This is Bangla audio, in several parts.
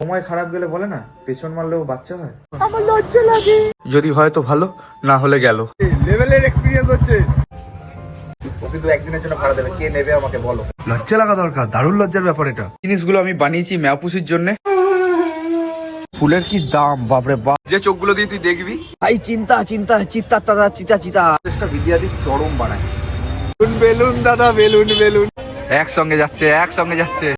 সময় খারাপ গেলে বলে না পেছন মারলেও বাচ্চা হয়। আমার লজ্জা লাগে, যদি হয় তো ভালো, না হলে গেল। লেভেলের এক্সপেরিয়েন্স হচ্ছে। ও কিন্তু একদিনের জন্য ভাড়া দেবে, কে নেবে আমাকে বলো। লজ্জা লাগা দরকার, দারুণ লজ্জার ব্যাপার এটা। জিনিসগুলো আমি বানিয়েছি ম্যাপুসির জন্য। ফুলের কি দাম বাপরে বাপ, যে চোখগুলো দিয়ে তুই দেখবি ভাই চিন্তা চিন্তা চিত্তা দাদা চিতা চিতা বিদ্যাদি চরম বানায়। বেলুন দাদা বেলুন বেলুন একসঙ্গে যাচ্ছে একসঙ্গে যাচ্ছে।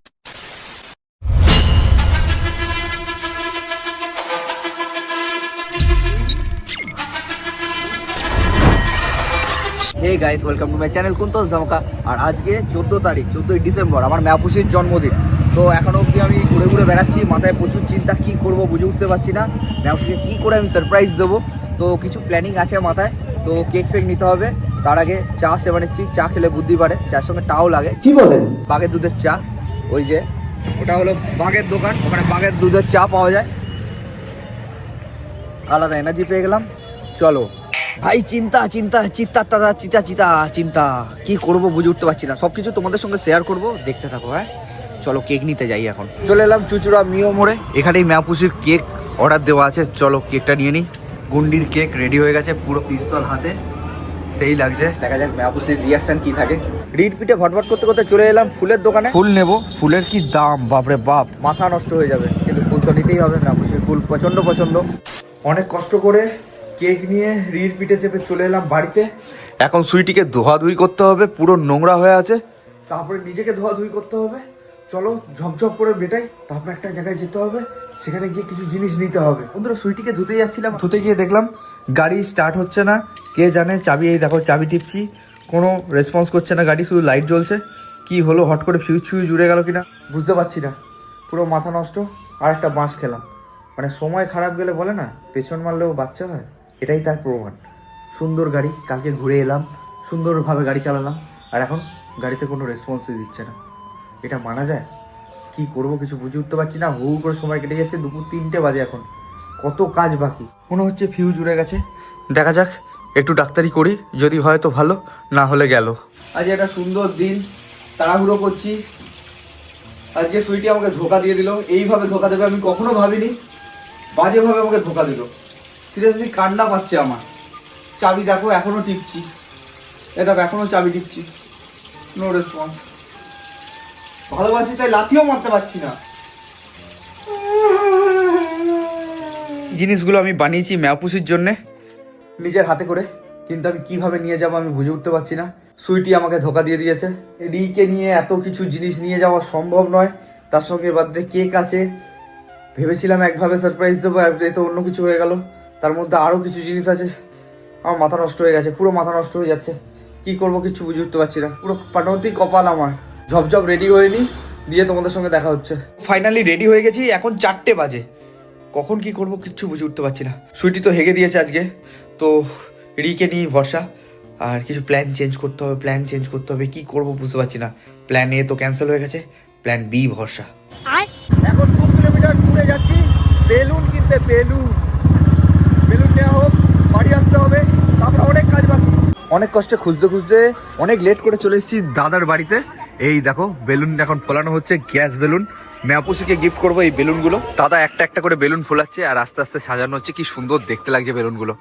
Hey guys, welcome to my channel Kuntal Dhamaka. আর আজকে 14 তারিখ 14ই ডিসেম্বর আমার ম্যাপুসির জন্মদিন। তো এখনো অবধি আমি ঘুরে ঘুরে বেড়াচ্ছি, মাথায় প্রচুর চিন্তা, কি করব বুঝে উঠতে পারছি না। ম্যাপুসিকে কি করে আমি সারপ্রাইজ দেবো, তো কিছু প্ল্যানিং আছে মাথায়। তো কেক ফেক নিতে হবে, তার আগে চা সেবা নিচ্ছি। চা খেলে বুদ্ধি বাড়ে, চার সঙ্গে টাও লাগে। কি বলেন? বাঘের দুধের চা, ওই যে ওটা হলো বাঘের দোকান, ওখানে বাঘের দুধের চা পাওয়া যায়। আলাদা এনার্জি পেয়ে গেলাম। চলো ভাই, চিন্তা চিন্তা চিত্তা দাদা চিতা চিতা চিন্তা, কি করবো বুঝে উঠতে পারছি না। সবকিছু তোমাদের সঙ্গে শেয়ার করবো, দেখতে থাকো। হ্যাঁ চলো কেক নিতে যাই। এখন চলে এলাম চুচুড়া মিও মোড়ে, এখানেই ম্যাপুসির কেক অর্ডার দেওয়া আছে। চলো কেকটা নিয়ে নিই। গুন্ডির কেক রেডি হয়ে গেছে, পুরো পিস্তল হাতে, সেই লাগছে। দেখা যাক ম্যাপুসির রিয়াকশন কি থাকে। রিড পিঠে ভটভট করতে করতে চলে এলাম ফুলের দোকানে। ফুল নেব, ফুলের কি দাম বাপরে বাপ, মাথা নষ্ট হয়ে যাবে, কিন্তু ফুল তো নিতেই হবে। ম্যাপুসির ফুল প্রচন্ড পছন্দ। অনেক কষ্ট করে কেক নিয়ে রিড পিঠে চেপে চলে এলাম বাড়িতে। এখন সুইটিকে ধোয়াধুয়ি করতে হবে, পুরো নোংরা হয়ে আছে। তারপরে নিজেকে ধোয়াধুয়ি করতে হবে। চলো ঝপঝপ করে বেটাই, তারপর একটা জায়গায় যেতে হবে, সেখানে গিয়ে কিছু জিনিস নিতে হবে। বন্ধুরা সুইটিকে ধুতে যাচ্ছিলাম, ধুতে গিয়ে দেখলাম গাড়ি স্টার্ট হচ্ছে না। কে জানে, চাবি এই দেখো, চাবি টিপছি, কোনো রেসপন্স করছে না গাড়ি, শুধু লাইট জ্বলছে। কি হলো, হট করে ফিউজ ফিউজ উড়ে গেল কিনা বুঝতে পারছি না। পুরো মাথা নষ্ট। আর একটা বাঁশ খেলাম। মানে সময় খারাপ গেলে বলে না পেছন মারলেও বাচ্চা হয়, এটাই তার প্রমাণ। সুন্দর গাড়ি, কালকে ঘুরে এলাম, সুন্দরভাবে গাড়ি চালালাম, আর এখন গাড়িতে কোনো রেসপন্সই দিচ্ছে না। এটা মানা যায়? কি করব কিছু বুঝে উঠতে পারছি না। হু করে সময় কেটে যাচ্ছে, দুপুর 3টে বাজে, এখন কত কাজ বাকি। মনে হচ্ছে ফিউজ উড়ে গেছে। দেখা যাক, একটু ডাক্তারি করি, যদি হয় তো ভালো, না হলে গেল। আজ একটা সুন্দর দিন, তাড়াহুড়ো করছি। আজকে সুইটি আমাকে ধোকা দিয়ে দিল। এইভাবে ধোকা দেবে আমি কখনো ভাবিনি, বাজেভাবে আমাকে ধোকা দিল। সিরিয়াসলি কান্না পাচ্ছে আমার। চাবি দেখো এখনো টিপছি, এ দেখো এখনো চাবি টিপছি, নো রেসপন্স। ভালোবাসি তাই লাথিও মারতে পারছি না। জিনিসগুলো আমি বানিয়েছি ম্যাপুসির জন্য নিজের হাতে করে, কিন্তু আমি কিভাবে নিয়ে যাবো আমি বুঝে উঠতে পারছি না। সুইটি আমাকে ধোকা দিয়ে দিয়েছে। রিকে নিয়ে এত কিছু জিনিস নিয়ে যাওয়া সম্ভব নয়, তার সঙ্গে বার্থডে কেক আছে। ভেবেছিলাম একভাবে সারপ্রাইজ দেবো, এ তো অন্য কিছু হয়ে গেল। তার মধ্যে আরও কিছু জিনিস আছে। আমার মাথা নষ্ট হয়ে গেছে, পুরো মাথা নষ্ট হয়ে যাচ্ছে। কি করবো কিছু বুঝে উঠতে পারছি না। পুরো পানতি কপাল আমার। ঝপঝপ রেডি হয়ে নি, দিয়ে তোমাদের সঙ্গে দেখা হচ্ছে। ফাইনালি রেডি হয়ে গেছি, এখন 4টে বাজে। কখন কি করবো কিচ্ছু বুঝে উঠতে পারছি না। সুইটি তো হেগে দিয়েছে আজকে, তো রিকে নিয়ে ভরসা। আর কিছু প্ল্যান চেঞ্জ করতে হবে, প্ল্যান চেঞ্জ করতে হবে। কি করবো বুঝতে পারছি না। প্ল্যান এ তো ক্যান্সেল হয়ে গেছে, প্ল্যান বি ভরসা। এখন 2 কিলোমিটার দূরে যাচ্ছি বেলুন কিনতে। বেলুন নেওয়া হোক, বাড়ি আসতে হবে, তারপর অনেক কাজ বাকি। অনেক কষ্টে খুঁজতে খুঁজতে অনেক লেট করে চলে এসেছি দাদার বাড়িতে। এই দেখো বেলুন এখন ফোলানো হচ্ছে, গ্যাস বেলুন। ম্যাপুসিকে গিফট করবো এই বেলুনগুলো। দাদা একটা একটা করে বেলুন ফোলাচ্ছে আর আস্তে আস্তে সাজানো হচ্ছে। কি সুন্দর দেখতে লাগছে বেলুনগুলো।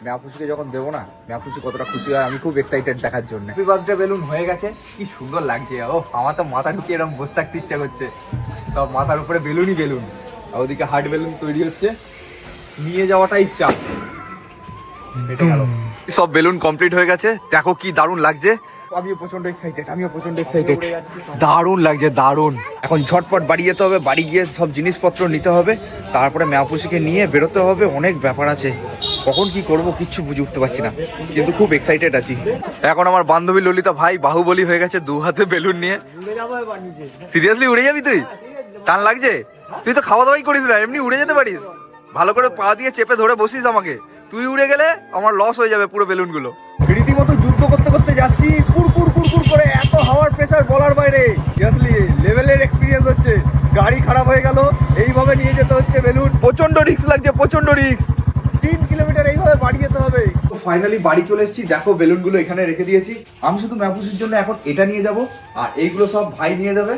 ম্যাপুসিকে যখন দেবো না, ম্যাপুসি কতটা খুশি হয় আমি খুব এক্সাইটেড দেখার জন্য। হ্যাপি বার্থডে বেলুন হয়ে গেছে, কি সুন্দর লাগছে। ও আমার তো মাথা ঢুকিয়ে এরকম বসে থাকতে ইচ্ছা করছে। সব মাথার উপরে বেলুনই বেলুন, আর ওদিকে হার্ট বেলুন তৈরি হচ্ছে। নিয়ে যাওয়াটাই চাপ। সব বেলুন কমপ্লিট হয়ে গেছে, দেখো কি দারুণ লাগছে। আমিও প্রচন্ড এক্সাইটেড, দারুণ লাগছে, দারুণ। এখন ঝটপট বাড়ি যেতে হবে, বাড়ি গিয়ে সব জিনিসপত্র নিতে হবে, তারপরে ম্যাপুসিকে নিয়ে বেরোতে হবে। অনেক ব্যাপার আছে, কখন কি করব কিচ্ছু বুঝে উঠতে পারছি না, কিন্তু খুব এক্সাইটেড আছি। এখন আমার বান্ধবী ললিতা ভাই বাহুবলী হয়ে গেছে, 2 হাতে বেলুন নিয়ে। সিরিয়াসলি উড়ে যাবি তুই? টান লাগছে? তুই তো খাওয়া দাওয়াই করিস না, এমনি উড়ে যেতে পারিস। ভালো করে পা দিয়ে চেপে ধরে বসিস আমাকে। তুই উড়ে গেলে আমার লস হয়ে যাবে পুরো বেলুনগুলো। রীতিমতো যুদ্ধ করতে করতে যাচ্ছি, কুরকুর করে। এত হাওয়ার প্রেসার বলার বাইরে। সিরিয়াসলি লেভেলের এক্সপিরিয়েন্স হচ্ছে। গাড়ি খারাপ হয়ে গেল, এইভাবে নিয়ে যেতে হচ্ছে বেলুন। প্রচন্ড রিস্ক লাগছে, প্রচন্ড রিস্ক। 3 কিলোমিটার এইভাবে বাড়ি যেতে হবে। তো ফাইনালি বাড়ি চলে এসেছি। দেখো বেলুনগুলো এখানে রেখে দিয়েছি। আমি শুধু ম্যাপুসির জন্য এখন এটা নিয়ে যাব, আর এইগুলো সব ভাই নিয়ে যাবে।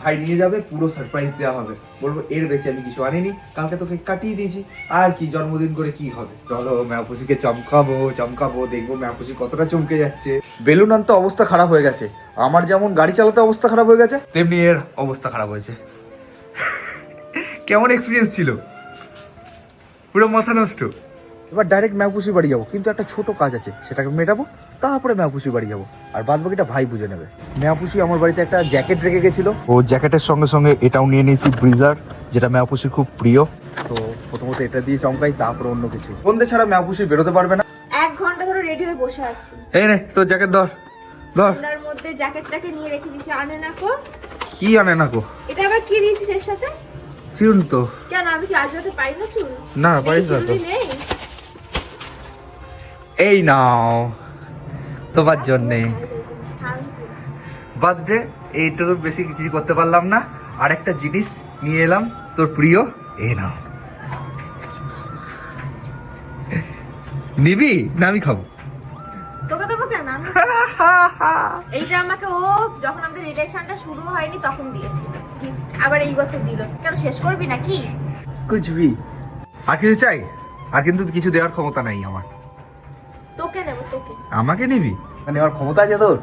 ভাই নিয়ে যাবে, পুরো সারপ্রাইজ দেওয়া হবে, বলবো এর বেশি আমি কিছু আনিনি, কালকে তোকে কাটিয়ে দিয়েছি, আর কি জন্মদিন করে কি হবে। চলো ম্যাপুসিকে চমকাবো, দেখবো ম্যাপুসি কতটা চমকে যাচ্ছে। বেলুন আনতে অবস্থা খারাপ হয়ে গেছে, আমার যেমন গাড়ি চালাতে অবস্থা খারাপ হয়ে গেছে, তেমনি এর অবস্থা খারাপ হয়েছে। কেমন এক্সপিরিয়েন্স ছিল? পুরো মাথা নষ্ট। এবার ডাইরেক্ট ম্যাপুসি বাড়ি যাবো, কিন্তু একটা ছোট কাজ আছে, সেটাকে মেটাবো, তারপরে ম্যাপুসি বাড়ি যাবো, আর বাদ বাকিটা ভাই বুঝে নেবে। ম্যাপুসি আমার বাড়িতে একটা জ্যাকেট রেখে গেছিল, ও জ্যাকেটের সঙ্গে সঙ্গে এটাও নিয়ে নিয়েছি, ব্রিজার, যেটা ম্যাপুসির খুব প্রিয়। তো প্রথমত এটা দিয়ে চমকাই, তারপর অন্য কিছু। সন্ধে ছাড়া ম্যাপুসি বেরোতে পারবে না। 1 ঘন্টা ধরে রেডি হয়ে বসে আছি। এই নে তোর জ্যাকেট ধর। ওনার মধ্যে জ্যাকেটটাকে নিয়ে রেখে দিয়েছি, আনে না কো। কি আনে না কো? এটা আবার কি দিয়েছিস এর সাথে? চুল তো। কেন আমি কি আজ রাতে পাই না চুল? না পারিস না তো। নেই। এই নাও তোমার জন্যে বার্থডে। এইটুকু বেশি কিছু করতে পারলাম না, আর একটা জিনিস নিয়ে এলাম তোর প্রিয়। এই নাও, নিবি না আমি খাবো? তোকে দেবো কেন? এইটা আমাকে ও যখন আমাদের রিলেশনটা শুরু হয়নি তখন দিয়েছিল, আবার এই বছর দিল। কেন শেষ করবি নাকি? কুচবি আর কিছু চাই? আর কিন্তু কিছু দেওয়ার ক্ষমতা নাই আমার। তোকে নেব, তোকে। আমাকে নিবি? মানে আমার ক্ষমতা আছে তোর?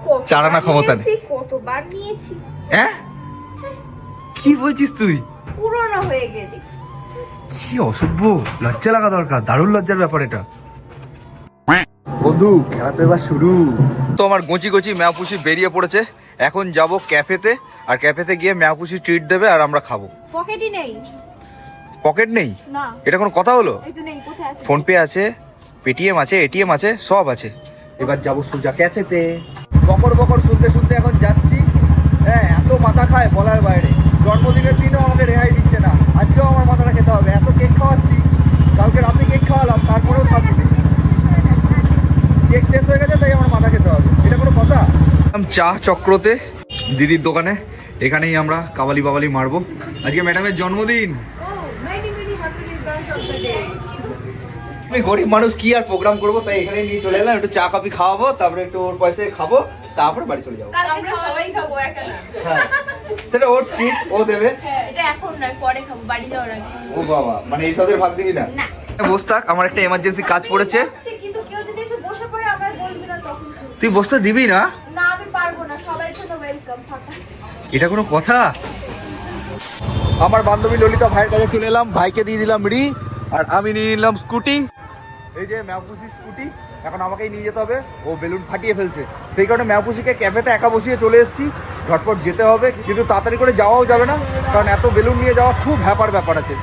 কতবার চারানা ক্ষমতা নেই। নিয়েছি, কতবার নিয়েছি। হ্যাঁ কি বলছিস তুই? পুরনো হয়ে গেলি। কি অসভ্য, লজ্জা লাগা দরকার, দারুণ লজ্জার ব্যাপার এটা। বন্ধু খেলা তো এবার শুরু। তো আমার গচি ম্যাপুসি বেরিয়ে পড়েছে, এখন যাব ক্যাফেতে, আর ক্যাফেতে গিয়ে ম্যাপুসি ট্রিট দেবে আর আমরা খাবো। পকেটই নেই। পকেট নেই? না। এটা কোনো কথা হলো? এই তো নেই, কোথায় আছে? ফোন পে আছে, পেটিএম আছে, এটিএম আছে, সব আছে। এবার যাবো সোজা ক্যাফেতে। বকর শুনতে এখন যাচ্ছি। হ্যাঁ এত মাথা খায় বলার বাইরে, জন্মদিনের দিনও আমাকে রেহাই দিচ্ছে না, আজকেও আমার মাথাটা খেতে হবে। এত কেক খাওয়াচ্ছি, কালকে রাতে কেক খাওয়ালাম, তারপরেও শান্তি নেই। কেক শেষ হয়ে গেছে, তাই আমার মাথা খেতে হবে, এটা কোনো কথা? চা চক্রতে দিদির দোকানে, এখানেই আমরা কাবালি বাবালি মারবো। আজকে ম্যাডামের জন্মদিন। আমি গরিব মানুষ, কি আর প্রোগ্রাম করবো, তাই এখানে নিয়ে চলে এলাম। একটু চা কফি খাওয়াবো, তারপরে একটু ওর পয়সায় খাবো, তারপরে বাড়ি চলে যাবো। আমরা সবাই খাবো একা না। হ্যাঁ সেটা ওর ট্রিট, ও দেবে। এটা এখন নয়, পরে খাবো বাড়ি যাওয়ার আগে। ও বাবা, মানে এই সবের ভাগ দিবি না? বস থাক, আমার একটা এমার্জেন্সি কাজ পড়েছে। কিন্তু কেউ যদি এসে বসে পড়ে আমার বলবি না তখন। তুই বসতে দিবি না? না আমি পারবো না, সবাই জন্য ওয়েলকাম। ফাঁকা এটা কোনো কথা? আমার বান্ধবী ললিতা ভাইয়ের কাছে চলে এলাম, ভাইকে দিয়ে দিলাম রি, আর আমি নিয়ে নিলাম স্কুটি। এই যে ম্যাপুসি স্কুটি, এখন আমাকেই নিয়ে যেতে হবে, ও বেলুন ফাটিয়ে ফেলছে, সেই কারণে ম্যাপুসিকে ক্যাফেতে একা বসিয়ে চলে এসেছি। ঝটপট যেতে হবে, কিন্তু তাড়াতাড়ি করে যাওয়াও যাবে না, কারণ এত বেলুন নিয়ে যাওয়া খুব ব্যাপার আছে।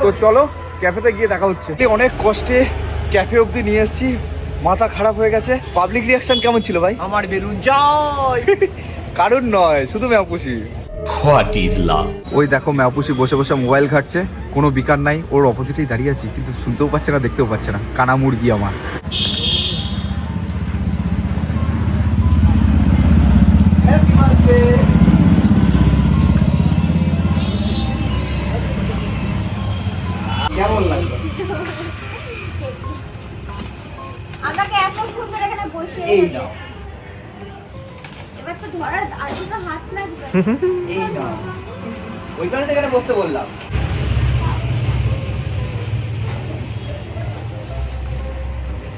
তো চলো ক্যাফেতে গিয়ে দেখা হচ্ছে। অনেক কষ্টে ক্যাফে অবধি নিয়ে এসেছি, মাথা খারাপ হয়ে গেছে। পাবলিক রিয়াকশন কেমন ছিল ভাই? আমার বেলুন জয়। কারণ নয়, শুধু ম্যাপুসি। What is love? ওই দেখো ম্যাপুসি বসে বসে মোবাইল ঘাটছে, কোনো বিকার নাই, ওর অপোজিটেই দাঁড়িয়ে আছি, কিন্তু শুনতেও পাচ্ছে না, দেখতেও পাচ্ছে না। কানা মুরগি আমার। কেমন লাগলো? আমাকে এত সুন্দর এখানে বসিয়ে এই রেখেছে। নাও, এবার তো ধরার আর কোনো হাত লাগবে। এই নাও, ওইখানে তো এখানে বসতে বললাম।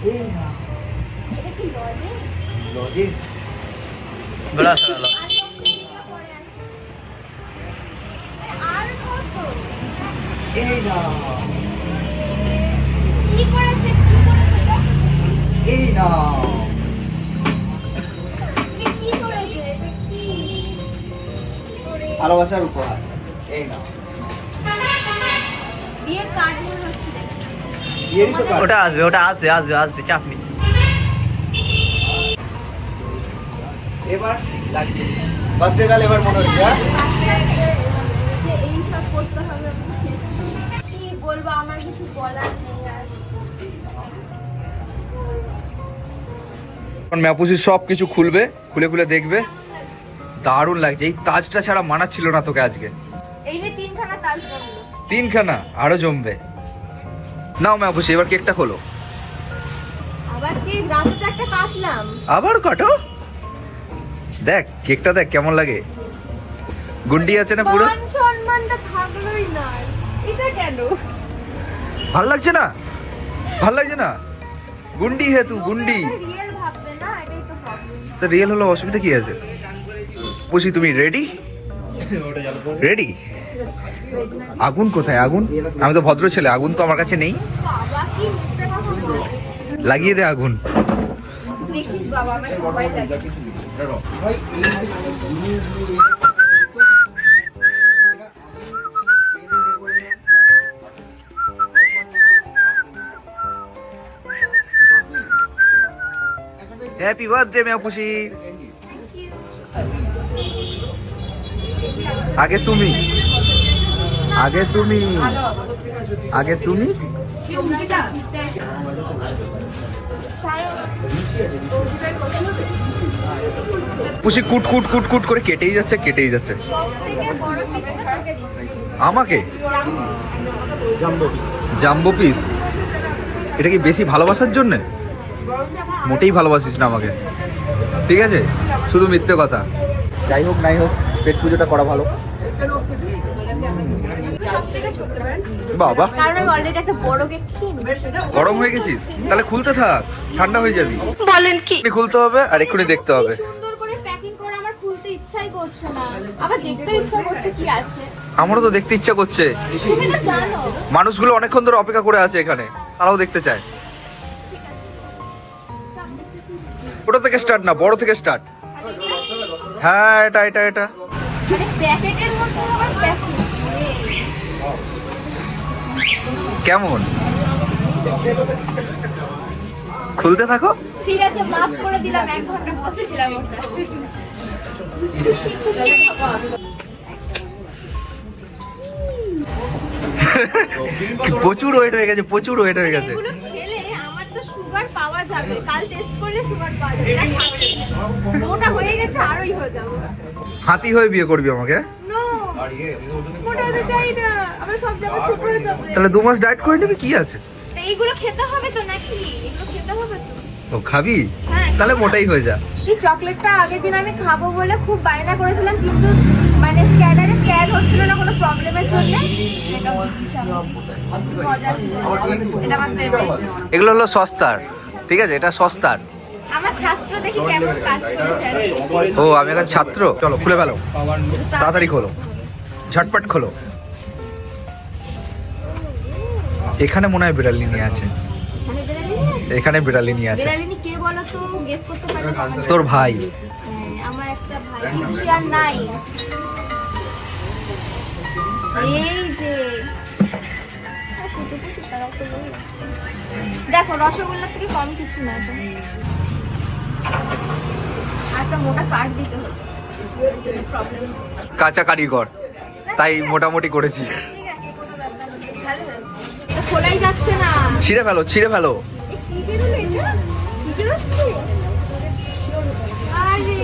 এই নাও, এটা কি লজে? লজে বড়া সারা লাভ। আর কতদিন পরে আসবে? আর কত? এই নাও, কি করেছে গো? এই নাও, কি করেছে? এটা কি? ভালোবাসার উপহার। এই নাও, বিয়ের কার্ড মনে হচ্ছে দেখে। বিয়েরই তো কাজ। ওটা আসবে চাপ নেই। এবার লাগছে বার্থডে গাল, এবার মনে হচ্ছে। যে এই সব করতে হবে আমাকে শেষ করে। কি বলবো, আমার কিছু বলার নেই আর। ম্যাপুসি সব কিছু খুলবে, খুলে দেখবে, দারুণ লাগছে। এই তাজটা ছাড়া মানাচ্ছিল না তোকে আজকে। এই যে 3খানা তাজ জমলো। 3খানা আরো জমবে। নাও ম্যাপুসি, এবার কেকটা খোলো। আবার কি, রাতে তো একটা কাটলাম। আবার কাটো, দেখ কেকটা দেখ কেমন লাগে। গুন্ডি আছে না পুরো? মান সম্মানটা থাকলোই না, এটা কেন? ভাল লাগছে না? ভাল লাগছে না? গুন্ডি হে তু, গুন্ডি। রিয়েল ভাববে না, এটাই তো প্রবলেম। তো রিয়েল হলো, অসুবিধা কি আছে? বুঝি তুমি রেডি? রেডি? আগুন কোথায়? আগুন? আমি তো ভদ্র ছেলে, আগুন তো আমার কাছে নেই। বাবা কি মিথ্যে কথা বলে। লাগিয়ে দে আগুন। দেখিস বাবা, আমার সবাই লাগে। হ্যাপি বার্থডে মেয়া খুশি। আগে তুমি, আগে তুমি, আগে তুমি। খুশি কুট কুট কুট কুট করে কেটেই যাচ্ছে, কেটেই যাচ্ছে। আমাকে জাম্বো পিস? এটা কি বেশি ভালোবাসার জন্যে? মোটেই ভালোবাসিস না আমাকে, ঠিক আছে? শুধু মিথ্যে কথা। যাই হোক নাই হোক, পেট পুজোটা করা ভালো। বাবা কারণ আমি অলরেডি একটা বড় কেক খেয়ে নিয়েছি। গরম হয়ে গেছিস? তাহলে খুলতে থাক, ঠান্ডা হয়ে যাবি। বলেন কি? এক্ষুনি খুলতে হবে আর এক্ষুনি দেখতে হবে। সুন্দর করে প্যাকিং করে আমার খুলতে ইচ্ছাই করছে না, আবার দেখতে ইচ্ছা করছে কি আছে। আমারও তো দেখতে ইচ্ছা করছে। তুমি তো জানো। মানুষগুলো অনেকক্ষণ ধরে অপেক্ষা করে আছে এখানে, তারাও দেখতে চায়। ওটা থেকে স্টার্ট না, বড় থেকে স্টার্ট। হ্যাঁ, এটা এটা এটা মানে প্যাকেটের মধ্যে আবার প্যাকিং। কেমন? খুলতে থাকো। ঠিক আছে, মাফ করে দিলাম, 1 ঘন্টা বসেছিলাম ওটা। প্রচুর ওয়েট হয়ে গেছে, প্রচুর ওয়েট হয়ে গেছে। এগুলো খেলে আমার তো সুগার পাওয়া যাবে, কাল টেস্ট করলে সুগার পাওয়া যাবে। এটা খাবে। মোটা হয়ে গেছে, আরোই হয়ে যাবে। হাতি হয়ে বিয়ে করবি আমাকে? নো, মোটা হতে চাই না, আমার সব যাবে, ছোট হয়ে যাবে। তাহলে 2 মাস ডায়েট করে নিবি, কি আছে? তো এইগুলো খেতে হবে তো নাকি? এগুলো খেতে হবে তো। ও খাবি? হ্যাঁ। তাহলে মোটাই হয়ে যা। এই চকলেটটা আগের দিন আমি খাবো বলে খুব বায়না করেছিলাম, কিন্তু মানে স্ক্যানারে স্ক্যান হচ্ছিল না কোনো প্রবলেমের জন্য। এটা মজা ছিল। এটা আমার ফেভারিট। এগুলো হলো সস্তার, ঠিক আছে? এটা সস্তার। আমার ছাত্র দেখি কেমন কাজ করেছে। ও আমি এখন ছাত্র। চলো খুলে ফেলো, তাড়াতাড়ি খোলো, ঝটপট খোলো। এখানে মনে হয় বিড়ালিনী আছে, এখানে বিড়ালিনী আছে? এখানে বিড়ালিনী আছে। বিড়ালিনী কে বলো তো? গেস করতে পারবে? তোর ভাই। হ্যাঁ, আমার একটা ভাই হুঁশিয়ার নাই। এই যে দেখো, রসগোল্লার থেকে কম কিছু না তো। একটা মোটা কাঠ দিতে হচ্ছে, প্রবলেম। কাঁচা কারিগর, তাই মোটামুটি করেছি। ঠিক আছে, কোনো ব্যাপার না, ভালো হয়েছে। এটা খোলাই যাচ্ছে না। ছিঁড়ে ফেলো, ছিঁড়ে ফেলো। এই কি বেরোলো এটা? কি বেরোচ্ছে? আরে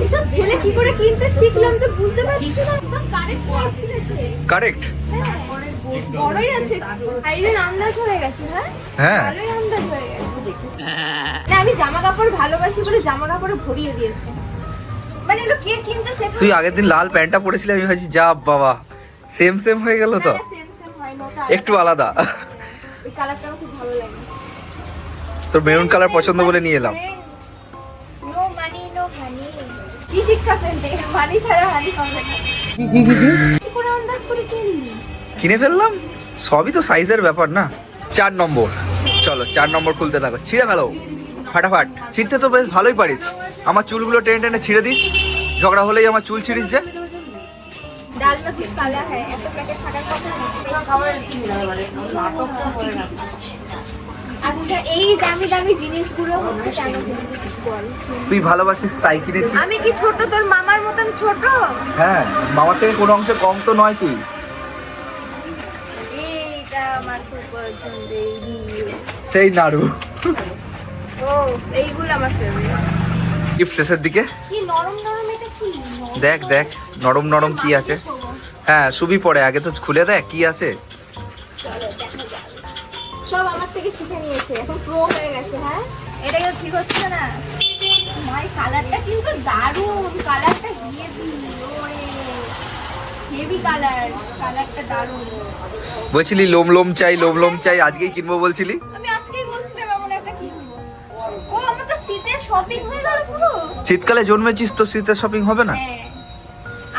এসব ছেলে কি করে কিনতে শিখলাম তো বুঝতে পারছি না। একদম কারেক্ট কিনেছে। কারেক্ট। হ্যাঁ, বড়ই আছে। আইলের আন্দাজ হয়ে গেছে। হ্যাঁ হ্যাঁ। ভালোই আন্দাজ হয়ে গেছে। না, আমি জামা কাপড় ভালোবাসি বলে জামা কাপড়ে ভরিয়ে দিয়েছে। মানে এগুলো কে কিনতে শেখা? তুই আগের দিন লাল প্যান্টটা পরেছিলি, আমি ভাবছি যা বাবা সেম সেম হয়ে গেল তো। সেম সেম হয় না, ওটা একটু আলাদা। এই কালারটা আমার খুব ভালো লাগে। তোর মেরুন কালার পছন্দ বলে নিয়ে এলাম। No money no honey. কি শিক্ষা পেলে? মানি ছাড়া হানি হবে না। কি করে আন্দাজ করে কিনলি? কিনে ফেললাম, সবই তো সাইজের ব্যাপার না। 4 নম্বর, চলো 4 নম্বর খুলতে থাকো। ছিঁড়ে ফেলো ফাটাফাট। ছিঁড়তে তো বেশ ভালোই পারিস। আমার চুলগুলো টেনে টেনে ছিঁড়ে দিস, ঝগড়া হলেই আমার চুল ছিঁড়িস যে। ডাল में कुछ काला है, এত প্যাকেট থাকার কথা না। আচ্ছা, এই দামি দামি জিনিসগুলো হচ্ছে কেন কিনেছিস বল? তুই ভালোবাসিস তাই কিনেছি। আমি কি ছোট তোর মামার মতন ছোট? হ্যাঁ, মামার থেকে কোনো অংশে কম তো নয় তুই। এইটা আমার খুব পছন্দের। সেই নাড়ু। ও, এইগুলো আমার ফেভারিট। গিফট শেষের দিকে কি নরম নরম, এটা কি? দেখ দেখ নরম নরম কি আছে। হ্যাঁ, সুবি পড়ে, আগে তো খুলে দেখ কি আছে। চলো দেখা যাক। সব আমার থেকে শিখে নিয়েছে, এখন প্রো হয়ে গেছে। হ্যাঁ এটা কি ঠিক হচ্ছে না? ভাই কালারটা কিন্তু দারুণ, কালারটা হেভি কালারটা দারুণ। বলছিলি লোম লোম চাই আজকেই কিনবো বলছিলি। আমি আজকেই বলছিলাম এমন একটা কিনবো। ও আমার তো শীতের শপিং হয়ে গেল পুরো। শীতকালে জন্মেছিস তো শীতের শপিং হবে না? হ্যাঁ,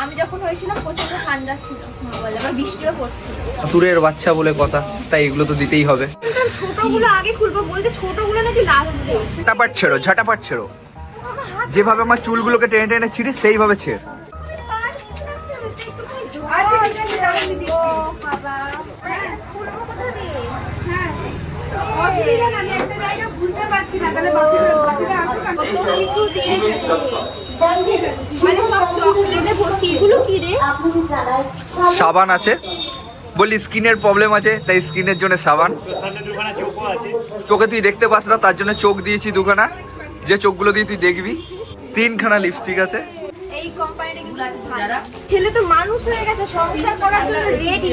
আমি যখন হয়েছিলাম প্রচন্ড ঠান্ডা ছিল, বলে আবার বৃষ্টিও পড়ছিল। সুরের বাচ্চা বলে কথা, তাই এগুলো তো দিতেই হবে। ছোটগুলো আগে খুলবো বলতে, ছোটগুলো নাকি লাস্টে। ঝটাপট ছেড়ো যেভাবে আমার চুলগুলোকে টেনে টেনে ছিড়িস সেইভাবে ছেড়। সাবান আছে, বললি স্কিনের প্রবলেম আছে তাই স্কিনের জন্য সাবান। চোখে তুই দেখতে পাস না তার জন্য চোখ দিয়েছি দুখানা, যে চোখগুলো দিয়ে তুই দেখবি। 3খানা লিপস্টিক আছে। এই কোম্পানিটা কি যারা ছেলে তো মানুষ হয়ে গেছে, সংসার করার জন্য রেডি।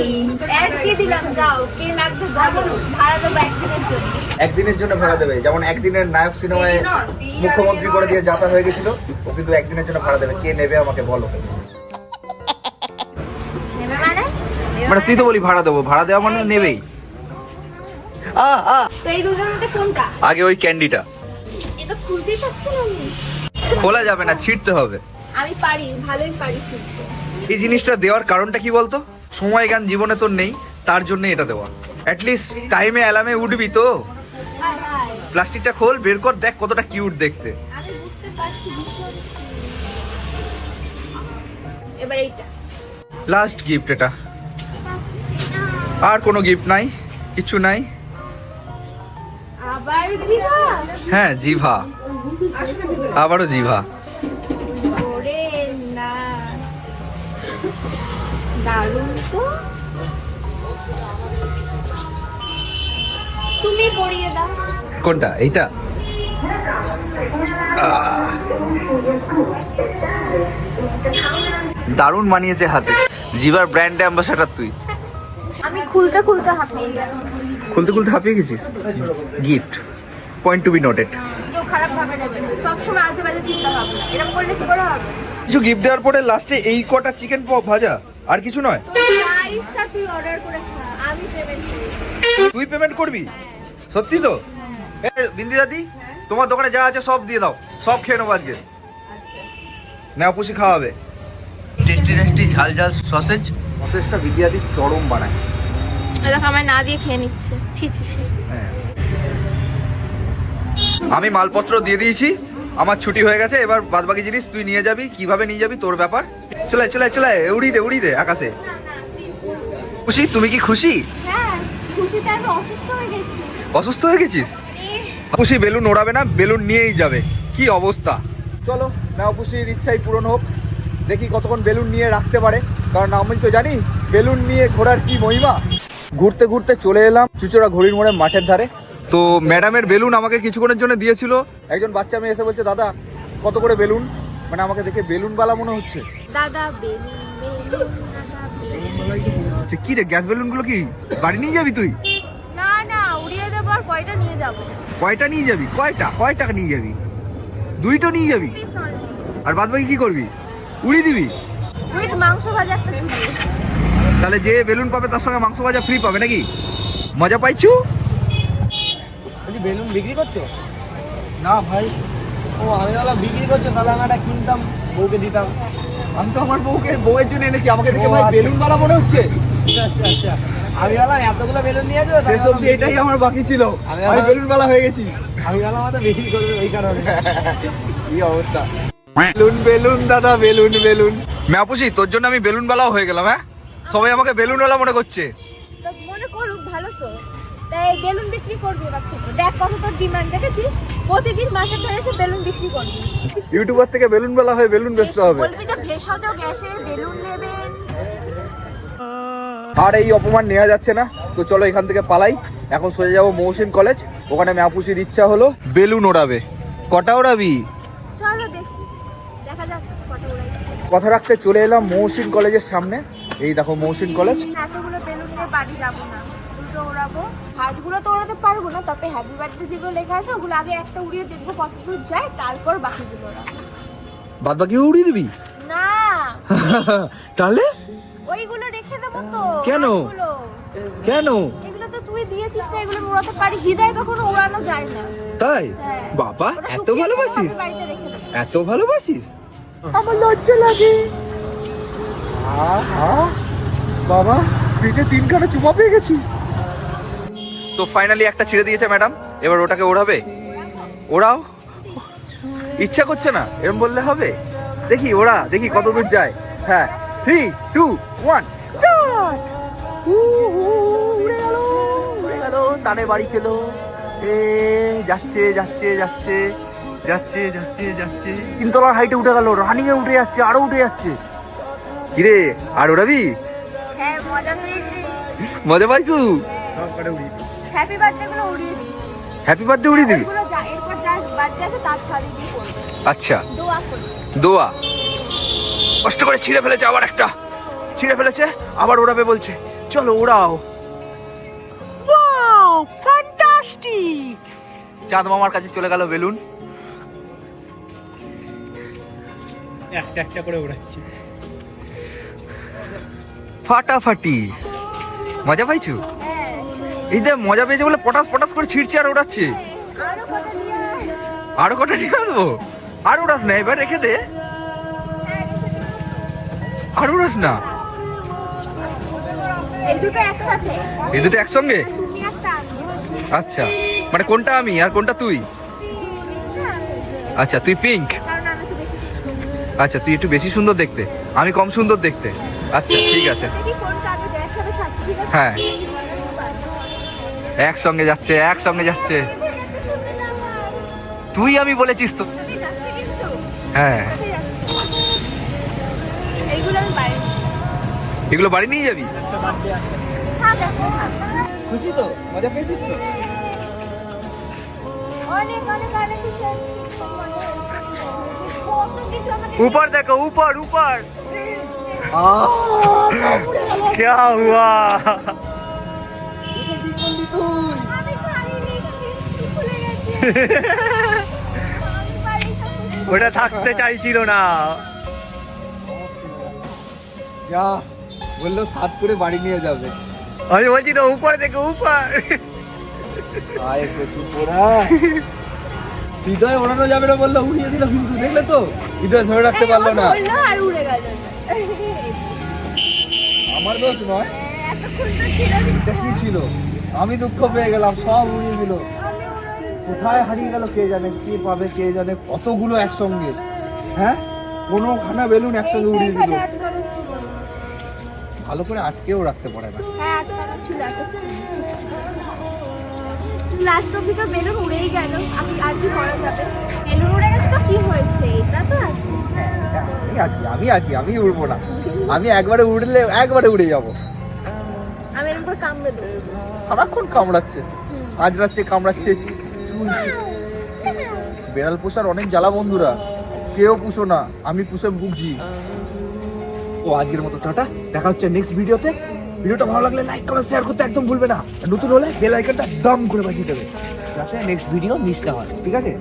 অ্যাড দিয়ে দিলাম, যাও কে লাগবে বলো, ভাড়া দেবো একদিনের জন্য। একদিনের জন্য ভাড়া দেবে, যেমন একদিনের নায়ক সিনেমায় মুখ্যমন্ত্রী করে দিয়ে যাতা হয়ে গেছিল, ও কিন্তু একদিনের জন্য ভাড়া দেবে। কে নেবে আমাকে বলো। নেবে মানে তুই তো বলি ভাড়া দেবো, ভাড়া দেওয়া মানে নেবেই। তো এই দুটোর মধ্যে কোনটা? আগে ওই ক্যান্ডিটা। এটা খুলতেই পারছি না আমি। খোলা যাবে না, ছিঁড়তে হবে। আমি পারি, ভালোই পারি ছিঁড়তে। এই জিনিসটা দেওয়ার কারণটা কি বলতো? সময় জ্ঞান জীবনে তোর নেই, তার জন্য এটা দেওয়া। অ্যাটলিস্ট টাইমে অ্যালার্মে উঠবি তো। প্লাস্টিকটা খোল, বের কর, দেখ কতটা কিউট দেখতে। আমি বুঝতে পারছি ভীষণ। এবার এইটা লাস্ট গিফট এটা, আর কোনো গিফট নাই, কিছু নাই। আবার জিভা। হ্যাঁ জিভা, আবারও জিভা। ওরে না, দারুণ তো। তুমি পরিয়ে দাও। কোনটা? এইটা? দারুণ মানিয়েছে হাতে। জিভার ব্র্যান্ড অ্যাম্বাসাডার তুই। আমি খুলতে খুলতে হাঁপিয়ে গেছি। খুলতে খুলতে হাঁপিয়ে গেছিস? Gift, point to be noted. কেউ খারাপ ভাবে নেবে, সবসময় আজে বাজে চিন্তা ভাবনা, এরকম করলে কি করে হবে? কিছু গিফট দেওয়ার পরে লাস্টে এই কটা চিকেন পপ ভাজা, আর কিছু নয়। যা ইচ্ছা তুই অর্ডার করে খা, আমি পেমেন্ট করব। তুই পেমেন্ট করবি? সত্যি তো? এ বিন্দি দাদি, তোমার দোকানে যা আছে সব দিয়ে দাও, সব খেয়ে নেবো আজকে। ম্যাপুসি খাওয়াবে। টেস্টি টেস্টি ঝাল ঝাল সসেজ। সসেজটা বিন্দি দাদি চরম বানায়। দেখো আমায় না দিয়ে খেয়ে নিচ্ছে। ছি ছি ছি। আমি মালপত্র দিয়ে দিয়েছি, আমার ছুটি হয়ে গেছে। এবার বাদবাকি জিনিস তুই নিয়ে যাবি, কিভাবে নিয়ে যাবি তোর ব্যাপার। চলে চলে চলে উড়ি দে আকাশে। খুশি? তুমি কি খুশি? হ্যাঁ, খুশিতে আমি অসুস্থ হয়ে গেছি। অসুস্থ হয়ে গেছিস? খুশি বেলুন ওড়াবে না, বেলুন নিয়েই যাবে। কি অবস্থা। চলো নাওপুষির ইচ্ছাই পূরণ হোক, দেখি কতক্ষণ বেলুন নিয়ে রাখতে পারে। কারণ আমি তো জানি বেলুন নিয়ে ঘোরার কি মহিমা। ঘুরতে ঘুরতে চলে এলাম চুচড়া ঘড়ির মোড়ে মাঠের ধারে। তো ম্যাডামের বেলুন আমাকে কিছুক্ষণের জন্য দিয়েছিল। একজন বাচ্চা মেয়ে এসে বলছে, দাদা কত করে বেলুন? মানে আমাকে দেখে বেলুনওয়ালা মনে হচ্ছে। দাদা বেলুন বেলুন দাদা বেলুন। আচ্ছা কি রে, গ্যাস বেলুনগুলো কি বাড়ি নিয়ে যাবি তুই? না না, উড়িয়ে দেবো। আর কয়টা নিয়ে যাবো? কয়টা নিয়ে যাবি? কয় টাকা নিয়ে যাবি? 2টো নিয়ে যাবি? আর বাদ বাকি কি করবি? উড়িয়ে দিবি? উইথ মাংস ভাজা একটা ঝুলিয়ে। তাহলে যে বেলুন পাবে তার সঙ্গে মাংস ভাজা ফ্রি পাবে নাকি? মজা পাইছু? বেলুন বিক্রি করছো? না ভাই, ও আমি বললাম বিক্রি করছো, তাহলে আমি একটা কিনতাম, বউকে দিতাম। আমি তো আমার বউয়ের জন্য এনেছি, আমাকে দেখে ভাই বেলুনওয়ালা মনে হচ্ছে। আচ্ছা, আমি বললাম এতগুলো বেলুন নিয়ে যাবো, শেষ অবধি এটাই আমার বাকি ছিল, আমি আমি বেলুনওয়ালা হয়ে গেছি। আমি বললাম হয়তো বিক্রি করবে ওই কারণে। কি অবস্থা। বেলুন দাদা, বেলুন। ম্যাপুসি তোর জন্য আমি বেলুনওয়ালাও হয়ে গেলাম। হ্যাঁ, সবাই আমাকে বেলুনওয়ালা মনে করছে। তো মনে করুক, ভালো তো। তাই বেলুন বিক্রি করবি এবার থেকে। দেখ কত তোর ডিমান্ড, দেখেছিস? প্রতিদিন মাসে ধরে এসে বেলুন বিক্রি করবি। ইউটিউবার থেকে বেলুনওয়ালা হয়ে বেলুন বেচতে হবে। বলবি যে ভেষজ গ্যাসের বেলুন নেবেন। আর এই অপমান নেওয়া যাচ্ছে না, তো চলো এখান থেকে পালাই। এখন সোজা যাবো মহসিন কলেজ, ওখানে ম্যাপুসির ইচ্ছা হলো বেলুন ওড়াবে। কটা ওড়াবি? চলো দেখি, দেখা যাক কত উড়াই। কথা রাখতে চলে এলাম মহসিন কলেজের সামনে। এই দেখো মহসিন কলেজ। এতগুলো বেলুন নিয়ে বাড়ি যাবো না। দুটো ওড়াবো। হার্টগুলো তো ওড়াতে পারবো না, তবে হ্যাপি বার্থডে যেগুলো লেখা আছে ওগুলো আগে একটা উড়িয়ে দেখবো কত দূর যায়, তারপর বাকিগুলো ওড়াবো। বাদ বাকি উড়িয়ে দিবি? না, তাহলে ওইগুলো রেখে দেবো তো। কেন? heartগুলো। কেন? এগুলো তো তুই দিয়েছিস না, এগুলো আমি ওড়াতে পারি। হৃদয় কখনো ওড়ানো যায় না। তাই? হ্যাঁ। বাবা ওটা এত শুকিয়ে ভালোবাসিস, আমি বাড়িতে রেখে দেবো। এত ভালোবাসিস, আমার লজ্জা লাগে। বাবা পেটে 3খানা চুমা পেয়ে গেছি। তো ফাইনালি একটা ছেড়ে দিয়েছে ম্যাডাম, এবার ওটাকে ওড়াবে। ওড়াও। ইচ্ছা করছে না এরকম বললে হবে? দেখি ওরা, দেখি কত দূর যায়। হ্যাঁ 3, 2, 1 স্টার্ট। উড়ে গেল, উড়ে গেল, তানে বাড়ি খেলো। এ যাচ্ছে যাচ্ছে যাচ্ছে যাচ্ছে যাচ্ছে যাচ্ছে, 3তলার হাইটে উঠে গেল, রানিং এ উঠে যাচ্ছে, আরো উঠে যাচ্ছে। কিরে আর ওড়াবি? হ্যাঁ, মজা পেয়েছি। মজা পাইছু? সব করে উড়িয়ে দিই। হ্যাপি বার্থডে গুলো উড়িয়ে দিই। হ্যাপি বার্থডে উড়িয়ে দিবি? ওইগুলো যা এরপর যা বার্থডে আছে তার ছাড়িয়ে দিয়ে করবো। আচ্ছা দোয়া করি। দোয়া। কষ্ট করে ছিঁড়ে ফেলেছে, আবার একটা ছিঁড়ে ফেলেছে, আবার ওড়াবে বলছে। চলো ওড়াও। Wow fantastic. চাঁদ মামার কাছে চলে গেল বেলুন। একটা একটা করে উড়াচ্ছি। ফাটাফাটি। মজা পাইছু? হ্যাঁ, এই যে মজা পেয়েছে বলে পটাস পটাস করে ছিঁড়ছে আর ওড়াচ্ছে। আরো কটা দিয়ে আয়। আরো কটা নিয়ে আসবো? আর উড়াস না, এবার রেখে দে। হ্যাঁ, রেখে দিও। আর উড়াস না। এই দুটো একসাথে। এই দুটো একসঙ্গে? তুমি একটা আনবে। আচ্ছা মানে কোনটা আমি আর কোনটা তুই? আচ্ছা তুই পিঙ্ক। কারণ আমি তো বেশি কিছু করি না। আচ্ছা তুই একটু বেশি সুন্দর দেখতে, আমি কম সুন্দর দেখতে। আচ্ছা ঠিক আছে, দেখি কোনটা আগে দেয়, একসাথে থাকছে, ঠিক আছে? হ্যাঁ একসঙ্গে যাচ্ছে, একসঙ্গে যাচ্ছে। তুই আমি বলেছিস তো। আমি যাচ্ছি কিন্তু। হ্যাঁ কোথায় যাচ্ছি? এইগুলো আমি বাইরে নিয়ে যাবো। এগুলো বাড়ি নিয়ে যাবি? থাক এখন, থাক। খুশি তো? মজা পেয়েছিস তো? অনেক অনেক অনেক কিছু আছে। কত কিছু আমাকে ऊपर देखो, ऊपर ऊपर क्या हुआ? আমি পারিনি, ভুলে গেছি। আমি পারি সব কিছু। ওটা থাকতে চাইছিল না। যা বললো 7 করে বাড়ি নিয়ে যাবে। আমি বলছি তো উপর দেখো, উপর। আয় প্রচুর পোড়া। হৃদয় ওড়ানো যাবে না বললো, উড়িয়ে দিল কিন্তু, দেখলে তো হৃদয় ধরে রাখতে পারলো না। বললো আর উড়ে গেল। আমার দোষ নয়, এতক্ষণ তো ছিল এটা কি ছিল? আমি দুঃখ পেয়ে গেলাম, সব উড়িয়ে দিল। কোথায় হারিয়ে গেল কে জানে, কে পাবে কে জানে, কতগুলো একসঙ্গে। হ্যাঁ কোনো খানা বেলুন একসঙ্গে উড়িয়ে দিল। ভালো করে আটকেও রাখতে পারে না। হ্যাঁ, আটকানো ছিল এতক্ষণ। লাস্ট অব্দি তো বেলুন উড়েই গেল। আর কি করা যাবে? বেলুন উড়ে গেছে তো কি হয়েছে, এটা তো আছে। আমি উড়বো না। আমি একবারে উড়লে একবারে উড়ে যাবো। আমি এরকম করে কামড়ে দেবো। সারাক্ষণ কামড়াচ্ছে, আজরাচ্ছে, কামড়াচ্ছে, চুলছে। বেড়াল পোষার অনেক জ্বালা বন্ধুরা, কেউ পুষো না, আমি পুষে ভুগছি। ও আজকের মতো টাটা, দেখা হচ্ছে নেক্সট ভিডিওতে। ভিডিওটা ভালো লাগলে লাইক করে শেয়ার করতে একদম ভুলবে না। আর নতুন হলে বেল আইকনটা দম করে বাজিয়ে দেবে, যাতে নেক্সট ভিডিও মিস না হয়। ঠিক আছে?